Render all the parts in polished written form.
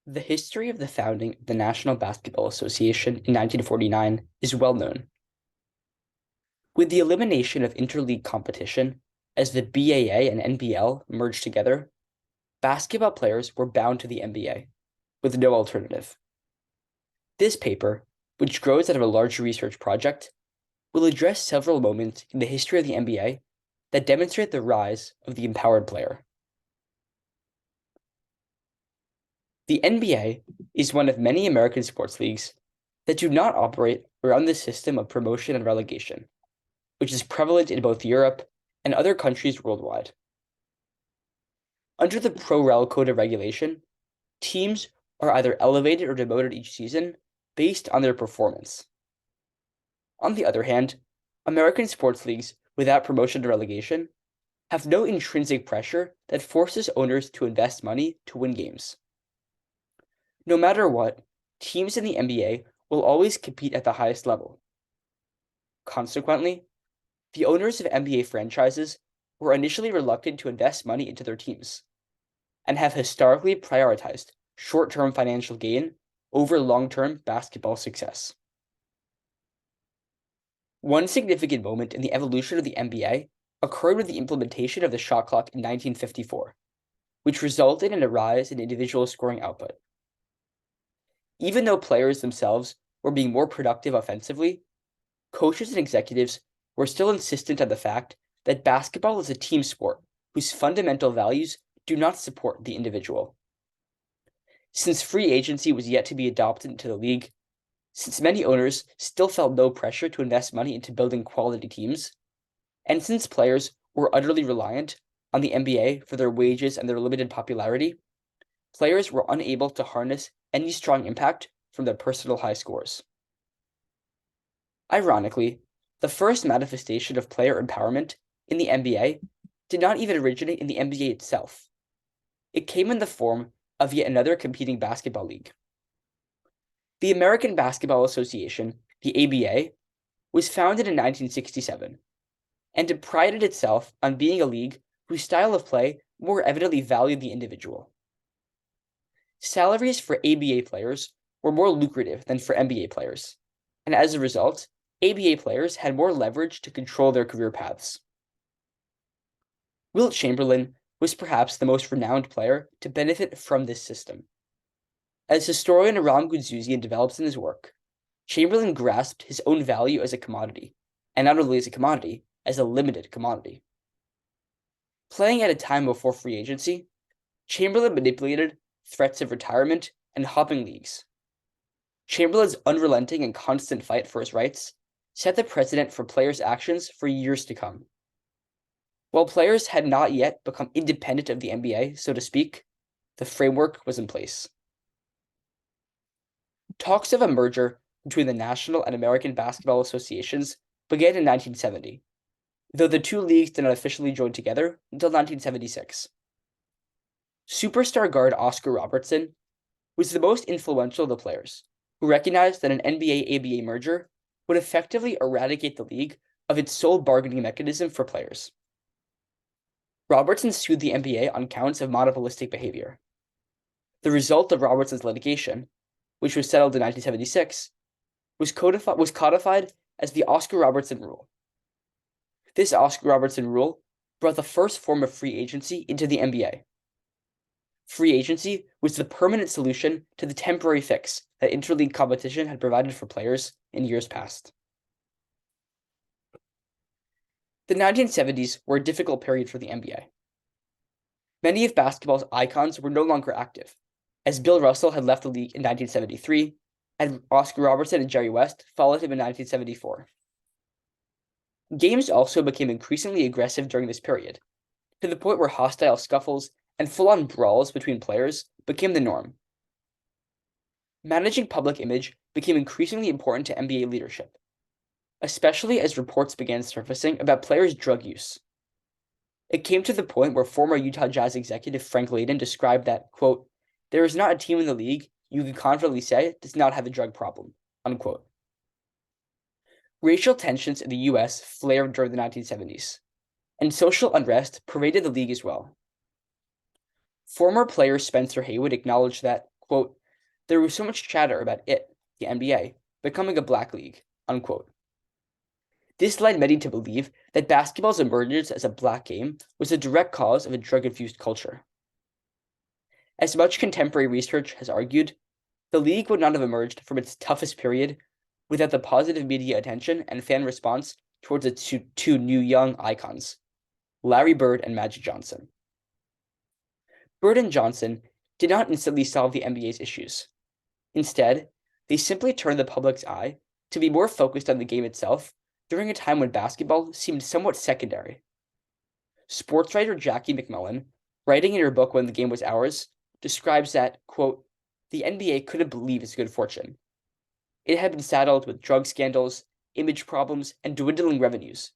The history of the founding of the National Basketball Association in 1949 is well known. With the elimination of interleague competition, as the BAA and NBL merged together, basketball players were bound to the NBA, with no alternative. This paper, which grows out of a larger research project, will address several moments in the history of the NBA that demonstrate the rise of the empowered player. The NBA is one of many American sports leagues that do not operate around the system of promotion and relegation, which is prevalent in both Europe and other countries worldwide. Under the pro-rel code of regulation, teams are either elevated or demoted each season based on their performance. On the other hand, American sports leagues without promotion to relegation have no intrinsic pressure that forces owners to invest money to win games. No matter what, teams in the NBA will always compete at the highest level. Consequently, the owners of NBA franchises were initially reluctant to invest money into their teams, and have historically prioritized short-term financial gain over long-term basketball success. One significant moment in the evolution of the NBA occurred with the implementation of the shot clock in 1954, which resulted in a rise in individual scoring output. Even though players themselves were being more productive offensively, coaches and executives were still insistent on the fact that basketball is a team sport whose fundamental values do not support the individual. Since free agency was yet to be adopted into the league, since many owners still felt no pressure to invest money into building quality teams, and since players were utterly reliant on the NBA for their wages and their limited popularity, players were unable to harness any strong impact from their personal high scores. Ironically, the first manifestation of player empowerment in the NBA did not even originate in the NBA itself. It came in the form of yet another competing basketball league. The American Basketball Association, the ABA, was founded in 1967, and it prided itself on being a league whose style of play more evidently valued the individual. Salaries for ABA players were more lucrative than for NBA players, and as a result, ABA players had more leverage to control their career paths. Wilt Chamberlain was perhaps the most renowned player to benefit from this system. As historian Ram Gudzuzian develops in his work, Chamberlain grasped his own value as a commodity, and not only as a commodity, as a limited commodity. Playing at a time before free agency, Chamberlain manipulated threats of retirement and hopping leagues. Chamberlain's unrelenting and constant fight for his rights set the precedent for players' actions for years to come. While players had not yet become independent of the NBA, so to speak, the framework was in place. Talks of a merger between the National and American Basketball Associations began in 1970, though the two leagues did not officially join together until 1976. Superstar guard Oscar Robertson was the most influential of the players, who recognized that an NBA-ABA merger would effectively eradicate the league of its sole bargaining mechanism for players. Robertson sued the NBA on counts of monopolistic behavior. The result of Robertson's litigation, which was settled in 1976, was codified as the Oscar Robertson Rule. This Oscar Robertson Rule brought the first form of free agency into the NBA. Free agency was the permanent solution to the temporary fix that interleague competition had provided for players in years past. The 1970s were a difficult period for the NBA. Many of basketball's icons were no longer active, as Bill Russell had left the league in 1973, and Oscar Robertson and Jerry West followed him in 1974. Games also became increasingly aggressive during this period, to the point where hostile scuffles and full-on brawls between players became the norm. Managing public image became increasingly important to NBA leadership, especially as reports began surfacing about players' drug use. It came to the point where former Utah Jazz executive Frank Layden described that, quote, "There is not a team in the league you can confidently say does not have a drug problem," unquote. Racial tensions in the US flared during the 1970s, and social unrest pervaded the league as well. Former player Spencer Haywood acknowledged that, quote, there was so much chatter about it, the NBA, becoming a black league, unquote. This led many to believe that basketball's emergence as a black game was a direct cause of a drug-infused culture. As much contemporary research has argued, the league would not have emerged from its toughest period without the positive media attention and fan response towards its two new young icons, Larry Bird and Magic Johnson. Bird and Johnson did not instantly solve the NBA's issues. Instead, they simply turned the public's eye to be more focused on the game itself during a time when basketball seemed somewhat secondary. Sports writer Jackie McMullen, writing in her book When the Game Was Ours, describes that, quote, the NBA couldn't believe its good fortune. It had been saddled with drug scandals, image problems, and dwindling revenues.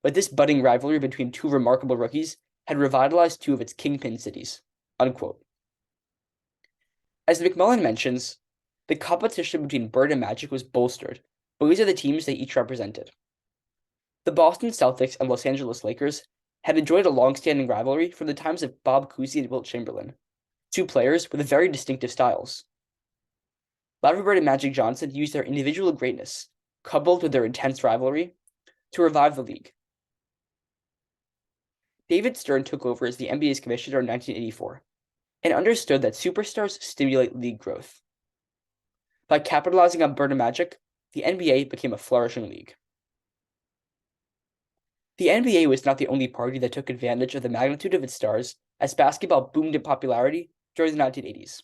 But this budding rivalry between two remarkable rookies had revitalized two of its kingpin cities, unquote. As McMullen mentions, the competition between Bird and Magic was bolstered because of the teams they each represented. The Boston Celtics and Los Angeles Lakers had enjoyed a long-standing rivalry from the times of Bob Cousy and Wilt Chamberlain, two players with very distinctive styles. Larry Bird and Magic Johnson used their individual greatness, coupled with their intense rivalry, to revive the league. David Stern took over as the NBA's commissioner in 1984 and understood that superstars stimulate league growth. By capitalizing on Bird and Magic, the NBA became a flourishing league. The NBA was not the only party that took advantage of the magnitude of its stars as basketball boomed in popularity during the 1980s.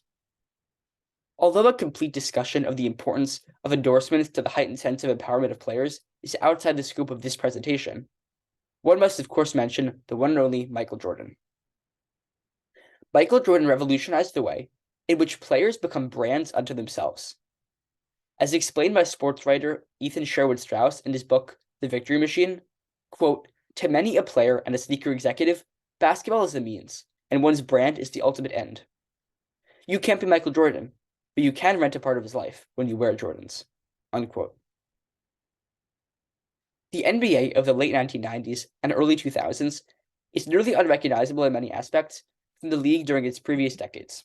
Although a complete discussion of the importance of endorsements to the heightened sense of empowerment of players is outside the scope of this presentation, one must of course mention the one and only Michael Jordan. Michael Jordan revolutionized the way in which players become brands unto themselves. As explained by sports writer Ethan Sherwood Strauss in his book, The Victory Machine, quote, to many a player and a sneaker executive, basketball is the means, and one's brand is the ultimate end. You can't be Michael Jordan, but you can rent a part of his life when you wear Jordans, unquote. The NBA of the late 1990s and early 2000s is nearly unrecognizable in many aspects from the league during its previous decades.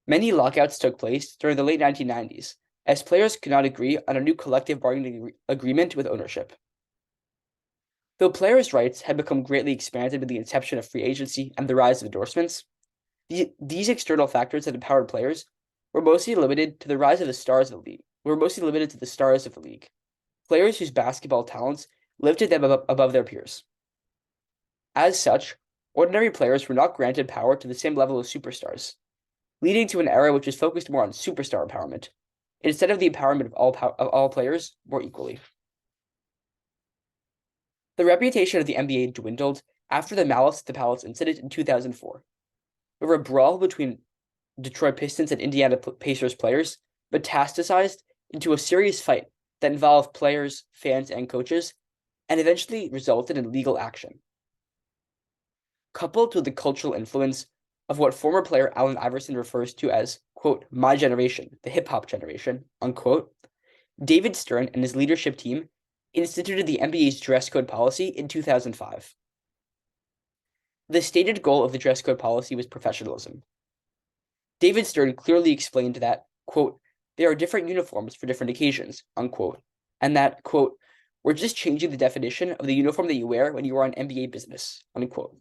Many lockouts took place during the late 1990s, as players could not agree on a new collective bargaining agreement with ownership. Though players' rights had become greatly expanded with the inception of free agency and the rise of endorsements, these external factors that empowered players were mostly limited to the rise of the stars of the league. Players whose basketball talents lifted them above their peers. As such, ordinary players were not granted power to the same level as superstars, leading to an era which was focused more on superstar empowerment, instead of the empowerment of all players more equally. The reputation of the NBA dwindled after the Malice at the Palace incident in 2004, where a brawl between Detroit Pistons and Indiana Pacers players metastasized into a serious fight that involved players, fans, and coaches, and eventually resulted in legal action. Coupled with the cultural influence of what former player Allen Iverson refers to as, quote, my generation, the hip-hop generation, unquote, David Stern and his leadership team instituted the NBA's dress code policy in 2005. The stated goal of the dress code policy was professionalism. David Stern clearly explained that, quote, there are different uniforms for different occasions, unquote, and that, quote, we're just changing the definition of the uniform that you wear when you are on NBA business, unquote.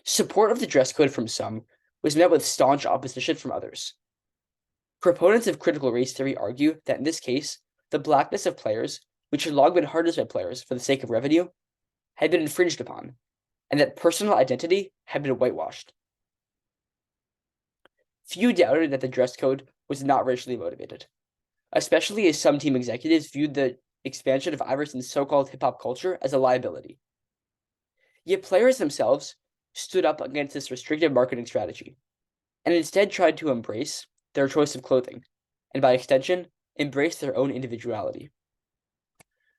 Support of the dress code from some was met with staunch opposition from others. Proponents of critical race theory argue that in this case, the blackness of players, which had long been harnessed by players for the sake of revenue, had been infringed upon, and that personal identity had been whitewashed. Few doubted that the dress code was not racially motivated, especially as some team executives viewed the expansion of Iverson's so-called hip-hop culture as a liability. Yet players themselves stood up against this restrictive marketing strategy, and instead tried to embrace their choice of clothing, and by extension, embrace their own individuality.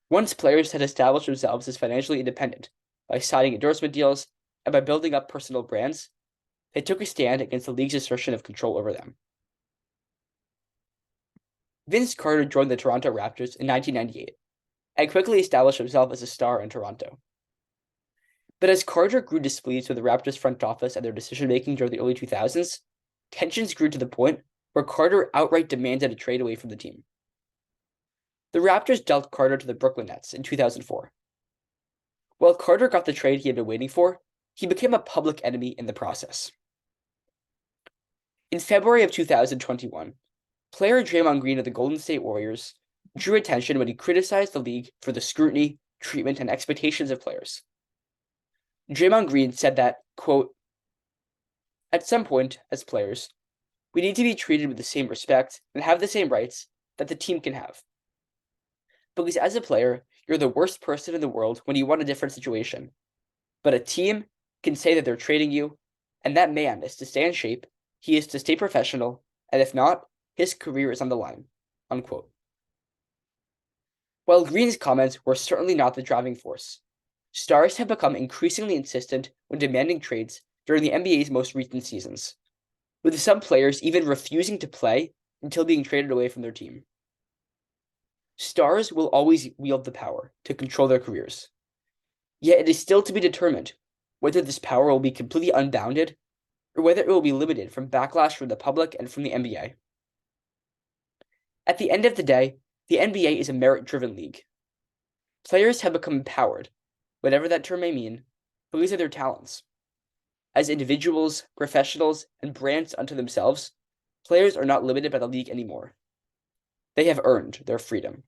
Once players had established themselves as financially independent by signing endorsement deals and by building up personal brands, they took a stand against the league's assertion of control over them. Vince Carter joined the Toronto Raptors in 1998 and quickly established himself as a star in Toronto. But as Carter grew displeased with the Raptors front office and their decision-making during the early 2000s, tensions grew to the point where Carter outright demanded a trade away from the team. The Raptors dealt Carter to the Brooklyn Nets in 2004. While Carter got the trade he had been waiting for, he became a public enemy in the process. In February of 2021, player Draymond Green of the Golden State Warriors drew attention when he criticized the league for the scrutiny, treatment, and expectations of players. Draymond Green said that, quote, "At some point, as players, we need to be treated with the same respect and have the same rights that the team can have. Because as a player, you're the worst person in the world when you want a different situation. But a team can say that they're trading you, and that man is to stay in shape, he is to stay professional, and if not, his career is on the line." Unquote. While Green's comments were certainly not the driving force, stars have become increasingly insistent when demanding trades during the NBA's most recent seasons, with some players even refusing to play until being traded away from their team. Stars will always wield the power to control their careers. Yet it is still to be determined whether this power will be completely unbounded or whether it will be limited from backlash from the public and from the NBA. At the end of the day, the NBA is a merit-driven league. Players have become empowered, whatever that term may mean, because of their talents. As individuals, professionals, and brands unto themselves, players are not limited by the league anymore. They have earned their freedom.